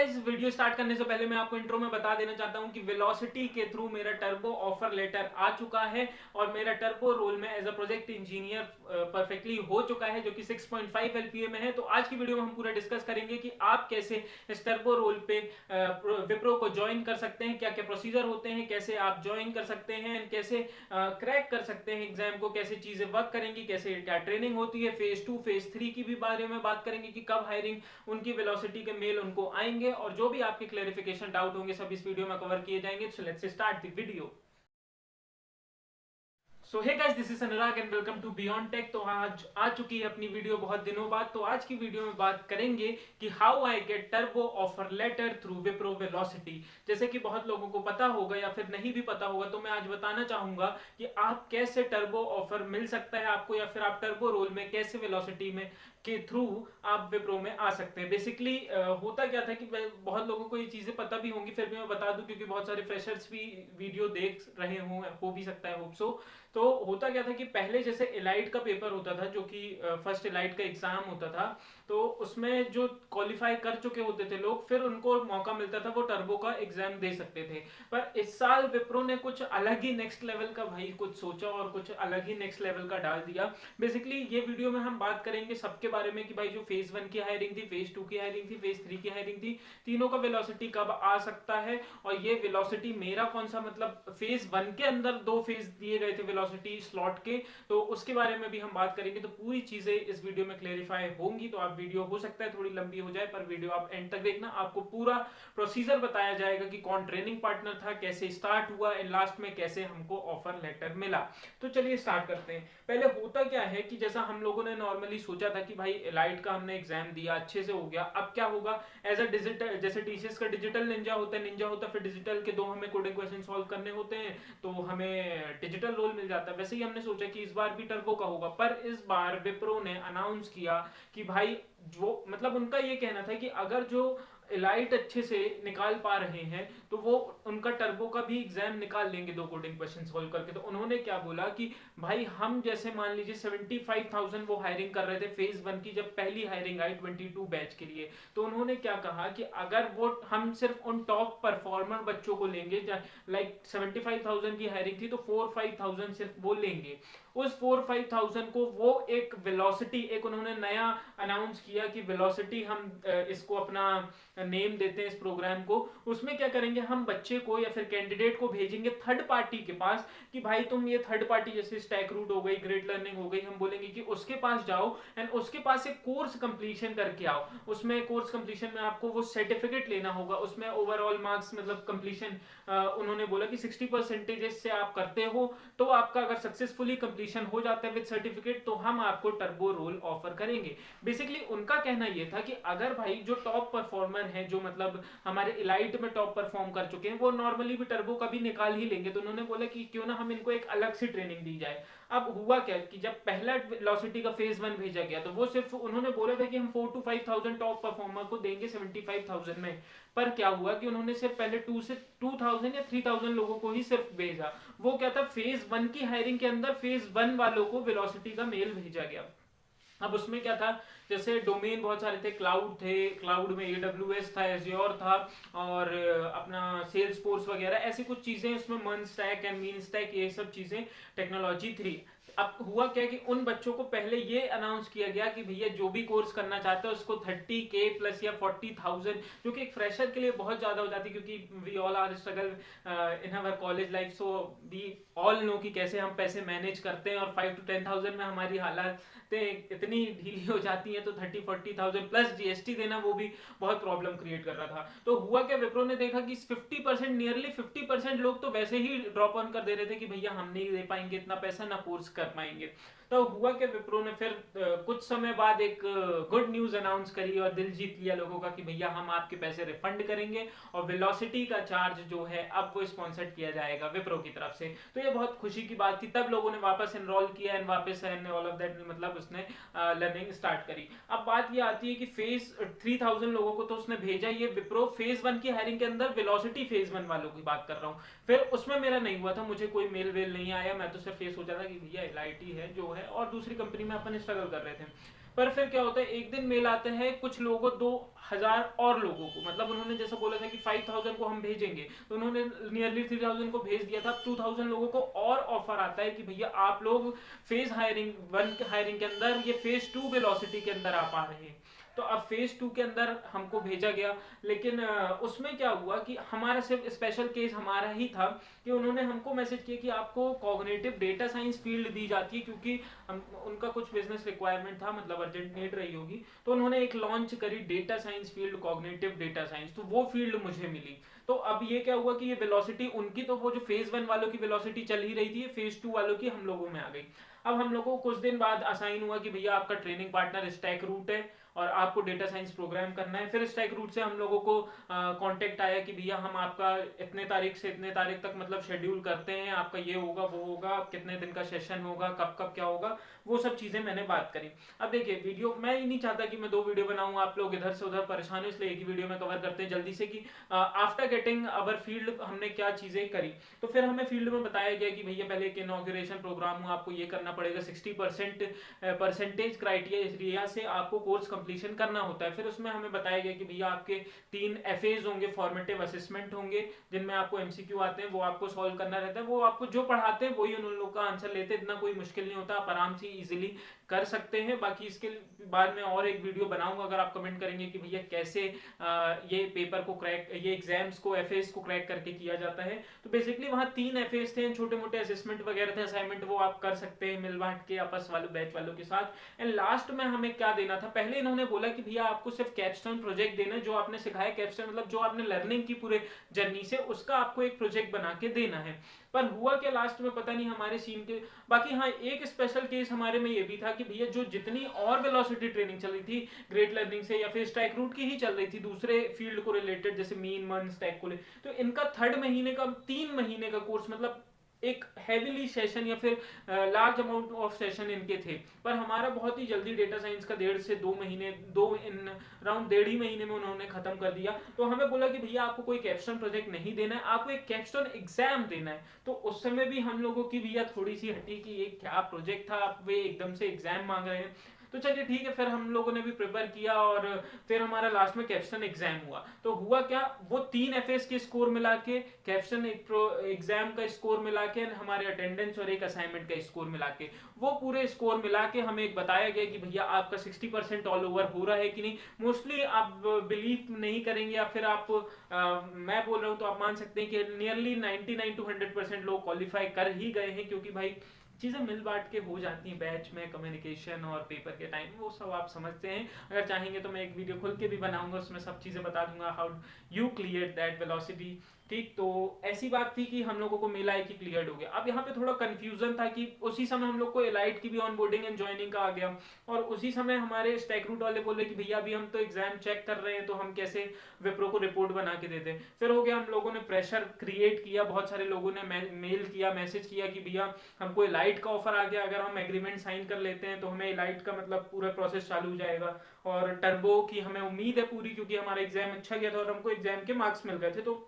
Guys, video start करने से पहले मैं आपको इंट्रो में बता देना चाहता हूं कि वेलोसिटी के थ्रू मेरा टर्बो ऑफर लेटर आ चुका है और मेरा टर्बो रोल में as a project engineer perfectly हो चुका है, जो कि 6.5 एलपीए में है। तो आज की वीडियो में हम पूरा डिस्कस करेंगे कि आप कैसे इस टर्बो रोल पे विप्रो को ज्वाइन कर सकते हैं, क्या क्या प्रोसीजर होते हैं, कैसे आप ज्वाइन कर सकते हैं, कैसे क्रैक कर सकते हैं एग्जाम को, कैसे चीजें वर्क करेंगी, कैसे क्या ट्रेनिंग होती है, फेज 2 फेज 3 की भी बारे में बात करेंगे कि कब हायरिंग उनकी वेलोसिटी के मेल उनको आएंगे, और जो भी आपके क्लैरिफिकेशन डाउट होंगे सब इस वीडियो में कवर किए जाएंगे। So let's start the video. So hey guys, this is Anurag and welcome to Beyond Tech. तो आज आ चुकी है अपनी वीडियो बहुत दिनों बाद। तो आज की वीडियो में बात करेंगे कि how I get turbo offer letter through Wipro Velocity. जैसे कि बहुत लोगों को पता होगा या फिर नहीं भी पता होगा, तो मैं आज बताना चाहूंगा कि आप कैसे टर्बो ऑफर मिल सकता है आपको, या फिर आप टर्बो रोल में कैसे वेलोसिटी में के थ्रू आप विप्रो में आ सकते हैं। बेसिकली होता क्या था कि बहुत लोगों को ये चीजें पता भी होंगी, फिर भी मैं बता दूं क्योंकि बहुत सारे फ्रेशर्स भी वीडियो देख रहे हों, हो भी सकता है, होप सो। तो होता क्या था कि पहले जैसे एलाइट का पेपर होता था, जो कि फर्स्ट एलाइट का एग्जाम होता था, तो उसमें जो क्वालिफाई कर चुके होते थे लोग, फिर उनको मौका मिलता था वो टर्बो का एग्जाम दे सकते थे। पर इस साल विप्रो ने कुछ अलग ही नेक्स्ट लेवल का भाई कुछ सोचा और कुछ अलग ही नेक्स्ट लेवल का डाल दिया। बेसिकली ये वीडियो में हम बात करेंगे सबके बारे में कि भाई जो फेज 1 की हायरिंग थी, फेज 2 की हायरिंग थी, फेज 3 की हायरिंग थी, तीनों का वेलोसिटी कब आ सकता है, और ये वेलोसिटी मेरा कौन सा, मतलब फेज 1 के अंदर 2 फेज दिए गए थे वेलोसिटी स्लॉट के, तो उसके बारे में भी हम बात करेंगे। तो पूरी चीजें इस वीडियो में क्लेरिफाई होंगी। तो आप वीडियो हो सकता है थोड़ी लंबी हो जाए, पर वीडियो आप एंड तक देखना, आपको पूरा प्रोसीजर बताया जाएगा कि कौन ट्रेनिंग पार्टनर था, कैसे स्टार्ट हुआ, एंड लास्ट में कैसे हमको ऑफर लेटर मिला। तो चलिए स्टार्ट करते हैं। पहले होता क्या है कि जैसा हम लोगों ने नॉर्मली सोचा था कि भाई एलाइट का हमने एग्जाम दिया, अच्छे से हो गया, अब क्या होगा, एज अ डिजिटल, जैसे टीसीएस का डिजिटल निंजा होता है, निंजा होता है, फिर डिजिटल के 2 हमें कोडिंग क्वेश्चन सॉल्व करने होते हैं, तो हमें डिजिटल रोल मिल जाता है। वैसे ही हमने सोचा कि इस बार भी टर्बो का होगा, पर इस बार विप्रो ने अनाउंस किया कि भाई जो, मतलब उनका ये कहना था कि अगर जो एलाइट अच्छे से निकाल पा रहे हैं तो वो उनका टर्बो का भी एग्जाम निकाल लेंगे 2 कोडिंग क्वेश्चन सॉल्व करके। तो उन्होंने क्या बोला कि भाई हम जैसे मान लीजिए 75,000 वो हायरिंग कर रहे थे फेज 1 की, जब पहली हायरिंग आई 22 बैच के लिए, तो उन्होंने क्या कहा कि अगर वो हम सिर्फ उन टॉप परफॉर्मर बच्चों को लेंगे, लाइक 75,000 की हायरिंग थी तो 4-5,000 सिर्फ वो लेंगे, उस 4-5,000 को वो एक वेलोसिटी, एक उन्होंने नया अनाउंस किया कि वेलोसिटी हम इसको अपना नेम देते हैं इस प्रोग्राम को, उसमें क्या करेंगे, हम बच्चे को या फिर कैंडिडेट को भेजेंगे थर्ड पार्टी के पास कि भाई तुम ये थर्ड पार्टी जैसे स्टैक रूट हो गई, ग्रेट लर्निंग हो गई, हम बोलेंगे कि उसके पास जाओ एंड उसके पास एक कोर्स कंप्लीशन करके आओ। उसमें कोर्स कंप्लीशन में आपको वो सर्टिफिकेट लेना होगा, उसमें ओवरऑल मार्क्स, मतलब कंप्लीशन उन्होंने बोला कि 60% से आप करते हो तो आपका अगर सक्सेसफुली कंप्लीशन हो जाता है विद सर्टिफिकेट, तो हम आपको टर्बो रोल ऑफर करेंगे। बेसिकली उनका कहना यह था कि अगर भाई जो टॉप परफॉर्मर हैं, जो मतलब हमारे इलाइट में टॉप परफॉर्म कर चुके हैं, वो नॉर्मली भी टर्बो का भी निकाल ही लेंगे, तो उन्होंने बोला कि क्यों ना हम इनको एक अलग सी ट्रेनिंग दी जाए। अब हुआ क्या कि जब पहला वेलोसिटी का फेज 1 भेजा गया तो वो सिर्फ उन्होंने बोला था कि हम 4-5,000 टॉप परफॉर्मर को देंगे 75,000 में, पर क्या हुआ कि उन्होंने सिर्फ पहले 2,000 या 3,000 लोगों को ही सिर्फ भेजा। वो क्या था, फेज 1 की हायरिंग के अंदर फेज 1 वालों को वेलोसिटी का मेल भेजा गया। अब उसमें क्या था, जैसे डोमेन बहुत सारे थे, क्लाउड थे, क्लाउड में AWS था, एज्योर था, और अपना सेल्स फोर्स वगैरह, ऐसी कुछ चीजें उसमें, मन स्टैक एंड मीन स्टैक, ये सब चीजें टेक्नोलॉजी 3। अब हुआ क्या कि उन बच्चों को पहले ये अनाउंस किया गया कि भैया जो भी कोर्स करना चाहते हैं उसको 30K प्लस या 40,000, जो कि एक फ्रेशर के लिए बहुत ज्यादा हो जाती है, क्योंकि we all are struggle in our college life, so we all know कि कैसे हम पैसे मैनेज करते हैं, और 5 to 10,000 में हमारी हालत इतनी ढीली हो जाती है, तो 30-40,000 प्लस जीएसटी देना वो भी बहुत प्रॉब्लम क्रिएट कर रहा था। तो हुआ क्या, विप्रो ने देखा कि 50%, नियरली 50% लोग तो वैसे ही ड्रॉप ऑन कर दे रहे थे कि भैया हम नहीं दे पाएंगे इतना पैसा, ना कोर्स कर पाएंगे। तो हुआ कि विप्रो ने फिर कुछ समय बाद एक गुड न्यूज अनाउंस करी और दिल जीत लिया लोगों का कि भैया हम आपके पैसे रिफंड करेंगे, और वेलोसिटी का चार्ज जो है अब वो स्पॉन्सर्ड किया जाएगा विप्रो की तरफ से। तो ये बहुत खुशी की बात थी, तब लोगों ने वापस एनरोल किया एंड वापस ऑल ऑफ दैट, मतलब उसने लर्निंग स्टार्ट करी। अब बात ये आती है कि फेज 3,000 लोगों को तो उसने भेजा ये विप्रो, फेज 1 की हायरिंग के अंदर वेलोसिटी फेज 1 वालों की बात कर रहा हूँ। फिर उसमें मेरा नहीं हुआ था, मुझे कोई मेल वेल नहीं आया, मैं तो सिर्फ ये सोचा था कि भैया LIT है जो है, और दूसरी कंपनी में अपन स्ट्रगल कर रहे थे। पर फिर क्या होता है, एक दिन मेल आता है कुछ लोगों को, 2000 और लोगों को, मतलब उन्होंने जैसा बोला था कि 5000 को हम भेजेंगे, तो उन्होंने नियरली 3000 को भेज दिया था। 2000 लोगों को और ऑफर आता है कि भैया आप लोग फेज हायरिंग 1 हायरिंग के अंदर ये फेज 2 वेलोसिटी के अंदर आप आ रहे हैं। तो अब फेज 2 के अंदर हमको भेजा गया, लेकिन उसमें क्या हुआ कि हमारा सिर्फ स्पेशल केस हमारा ही था कि उन्होंने हमको मैसेज किया कि आपको कॉग्निटिव डेटा साइंस फील्ड दी जाती है, क्योंकि उनका कुछ बिजनेस रिक्वायरमेंट था, मतलब अर्जेंट नीड रही होगी, तो उन्होंने एक लॉन्च करी data science field, cognitive data science, तो वो फील्ड मुझे मिली। तो अब ये क्या हुआ कि ये वेलोसिटी उनकी, तो वो जो फेज 1 वालों की वेलोसिटी चल ही रही थी, फेज 2 वालों की हम लोगों में आ गई। अब हम लोगों को कुछ दिन बाद असाइन हुआ कि भैया आपका ट्रेनिंग पार्टनर स्टैक रूट है और आपको डेटा साइंस प्रोग्राम करना है। फिर स्टैक रूट से हम लोगों को कांटेक्ट आया कि भैया हम आपका इतने तारीख से इतने तारीख तक मतलब शेड्यूल करते हैं, आपका ये होगा वो होगा, कितने दिन का सेशन होगा, कब कब क्या होगा, वो सब चीजें मैंने बात करी। अब देखिए वीडियो मैं ही नहीं चाहता कि मैं 2 वीडियो बनाऊं, आप लोग इधर से उधर परेशान हो, इसलिए एक ही वीडियो में कवर करते हैं जल्दी से कि आफ्टर गेटिंग अवर फील्ड हमने क्या चीजें करी। तो फिर हमें फील्ड में बताया गया कि भैया पहले एक इनॉग्रेशन प्रोग्राम हुआ, आपको ये करना पड़ेगा, 60% परसेंटेज क्राइटेरिया से आपको कोर्स कंप्लीशन करना होता है। फिर उसमें हमें बताया गया कि भैया आपके 3 एफएज होंगे, फॉर्मेटिव असेसमेंट होंगे, जिनमें आपको एमसीक्यू आते हैं, वो आपको सॉल्व करना रहता है, वो आपको जो पढ़ाते हैं वही उन लोगों का आंसर लेते हैं, इतना कोई मुश्किल नहीं होता, आप आराम से इजीली कर सकते हैं। बाकी इसके बाद में और एक वीडियो बनाऊंगा, अगर आप कमेंट करेंगे कि भैया कैसे ये पेपर को क्रैक, ये एग्जाम्स को एफएस को क्रैक करके किया जाता है। तो बेसिकली वहां 3 एफएस थे, छोटे मोटे असेसमेंट वगैरह थे, असाइनमेंट वो आप कर सकते हैं मिल बांट के आपस वाले बैच वालों के साथ। एंड लास्ट में हमें क्या देना था, पहले इन्होंने बोला कि भैया आपको सिर्फ कैपस्टोन प्रोजेक्ट देना है, जो आपने सिखाया कैपस्टोन मतलब जो आपने लर्निंग की पूरे जर्नी से, उसका आपको एक प्रोजेक्ट बना के देना है। पर हुआ क्या लास्ट में पता नहीं हमारे सीन के। बाकी हाँ, एक स्पेशल केस हमारे में ये भी था कि भैया जो जितनी और वेलोसिटी ट्रेनिंग चल रही थी ग्रेट लर्निंग से या फिर स्टैक रूट की ही चल रही थी दूसरे फील्ड को रिलेटेड, जैसे मीन मन स्टैक को ले, तो इनका 3 महीने का 3 महीने का कोर्स, मतलब एक हैवीली सेशन या फिर लार्ज अमाउंट ऑफ सेशन इनके थे। पर हमारा बहुत ही जल्दी डेटा साइंस का 1.5 से 2 महीने, अराउंड 1.5 ही महीने में उन्होंने खत्म कर दिया। तो हमें बोला कि भैया आपको कोई कैप्स्टोन प्रोजेक्ट नहीं देना है, आपको एक कैप्स्टोन एग्जाम देना है। तो उस समय भी हम लोगों की भैया थोड़ी सी हटी कि ये क्या प्रोजेक्ट था, आप वे एकदम से एग्जाम मांग रहे हैं। तो चलिए ठीक है, फिर हम लोगों ने भी प्रिपेयर किया और फिर हमारा लास्ट में कैप्स्टोन एग्जाम हुआ। तो हुआ क्या, वो 3 एफएस के स्कोर मिला के, कैप्स्टोन एग्जाम का स्कोर मिला के, हमारे अटेंडेंस और एक असाइनमेंट का स्कोर मिला के, वो पूरे स्कोर मिला के हमें एक बताया गया कि भैया आपका 60% ऑल ओवर हो रहा है कि नहीं। मोस्टली आप बिलीव नहीं करेंगे या फिर आप मैं बोल रहा हूँ तो आप मान सकते हैं कि नियरली 99 to 100% लोग क्वालिफाई कर ही गए हैं, क्योंकि भाई चीज़ें मिल बांट के हो जाती हैं बैच में, कम्युनिकेशन और पेपर के टाइम, वो सब आप समझते हैं। अगर चाहेंगे तो मैं एक वीडियो खुल के भी बनाऊंगा, उसमें सब चीज़ें बता दूंगा how you clear that velocity. ठीक, तो ऐसी बात थी कि हम लोगों को मेल आई कि क्लियर्ड हो गया। अब यहाँ पे थोड़ा कंफ्यूजन था कि उसी समय हम लोग को एलाइट की भी ऑनबोर्डिंग एंड ज्वाइनिंग का आ गया, और उसी समय हमारे स्टैक रूट वाले बोले कि भैया अभी हम तो एग्जाम चेक कर रहे हैं, तो हम कैसे विप्रो को रिपोर्ट बना के देते। फिर हो गया, हम लोगों ने प्रेशर क्रिएट किया, बहुत सारे लोगों ने मेल किया, मैसेज किया कि भैया हमको एलाइट का ऑफर आ गया, अगर हम एग्रीमेंट साइन कर लेते हैं तो हमें एलाइट का मतलब पूरा प्रोसेस चालू हो जाएगा, और टर्बो की हमें उम्मीद है पूरी, क्योंकि हमारा एग्जाम अच्छा गया था और हमको एग्जाम के मार्क्स मिल गए थे। तो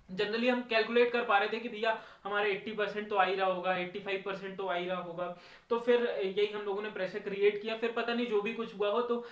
जनरली हम कैलकुलेट कर पा रहे थे कि भैया हमारे 80% तो आ ही रहा होगा, 85% तो आ ही रहा होगा। तो फिर यही हम लोगों ने प्रेशर क्रिएट किया। फिर पता नहीं जो भी कुछ हुआ हो, तो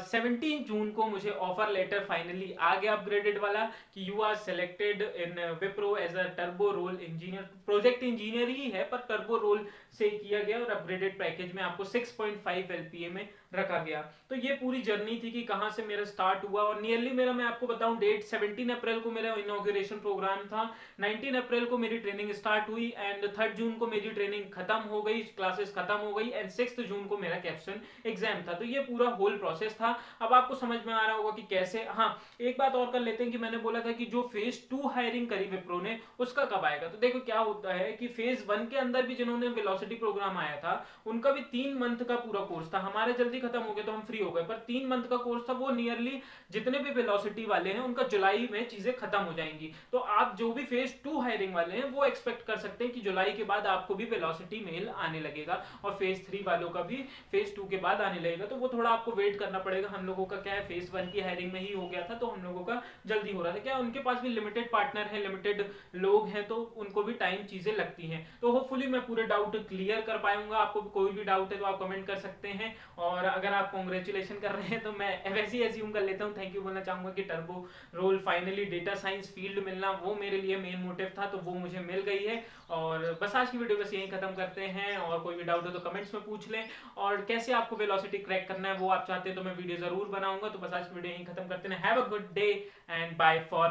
17 जून को मुझे ऑफर लेटर फाइनली आ गया अपग्रेडेड वाला कि you are selected in Wipro as a turbo role engineer. Project engineer ही है पर टर्बो रोल से किया गया, और अपग्रेडेड पैकेज में आपको 6.5 एलपीए में रखा गया। तो ये पूरी जर्नी थी कि कहां से मेरा स्टार्ट हुआ, और नियरली मेरा, मैं आपको बताऊं डेट, 17 अप्रैल को मेरा इनॉग्रेशन प्रोग्राम था, 19 अप्रैल को मेरी ट्रेनिंग स्टार्ट हुई, एंड 3 जून को मेरी ट्रेनिंग खत्म हो गई, क्लासेस खत्म हो गई, एंड 6 जून को मेरा कैप्स्टोन एग्जाम था। तो ये पूरा होल प्रोसेस था। अब आपको समझ में आ रहा होगा कि कैसे। हाँ, एक बात और कर लेते हैं कि मैंने बोला था कि जो फेज 2 हायरिंग करी विप्रो ने, उसका कब आएगा। तो देखो क्या होता है कि फेज 1 के अंदर भी जिन्होंने वेलोसिटी प्रोग्राम आया था, उनका भी 3 मंथ का पूरा कोर्स था। हमारे जल्दी खत्म हो गया तो हम फ्री हो गए, पर 3 मंथ का कोर्स था। वो नियरली जितने भी वेलोसिटी वाले हैं उनका जुलाई में चीजें खत्म हो जाएंगी। तो आप जो भी फेज 2 हायरिंग वाले हैं वो एक्सपेक्ट कर सकते हैं कि जुलाई के बाद आपको भी वेलोसिटी मेल आने लगेगा, और फेज 3 वालों का भी फेज 2 के बाद आने लगेगा। तो वो थोड़ा आपको वेट करना पड़ेगा। हम लोगों का क्या है, फेज 1 की हायरिंग में ही हो गया था, तो हम लोगों का जल्दी नहीं हो रहा था। क्या उनके पास भी लिमिटेड पार्टनर है, लिमिटेड लोग हैं, तो उनको भी टाइम चीजें लगती हैं। तो होपफुली मैं पूरे डाउट क्लियर कर पाऊंगा। आपको कोई भी डाउट है तो आप कमेंट कर सकते हैं। और अगर आप कॉन्ग्रेचुलेशन कर रहे हैं तो मैं वैसे ही एज्यूम कर लेता हूँ, थैंक यू बोलना चाहूंगा कि turbo role finally data science field मिलना वो मेरे लिए मेन मोटिव था, तो वो मुझे मिल गई है। और बस आज की वीडियो बस यहीं खत्म करते हैं। और कोई भी डाउट हो तो कमेंट्स में पूछ लें। और कैसे आपको वेलोसिटी क्रैक करना है वो आप चाहते हैं तो मैं वीडियो जरूर बनाऊंगा। तो बस आज की वीडियो यहीं खत्म करते हैं। Have a good day and bye for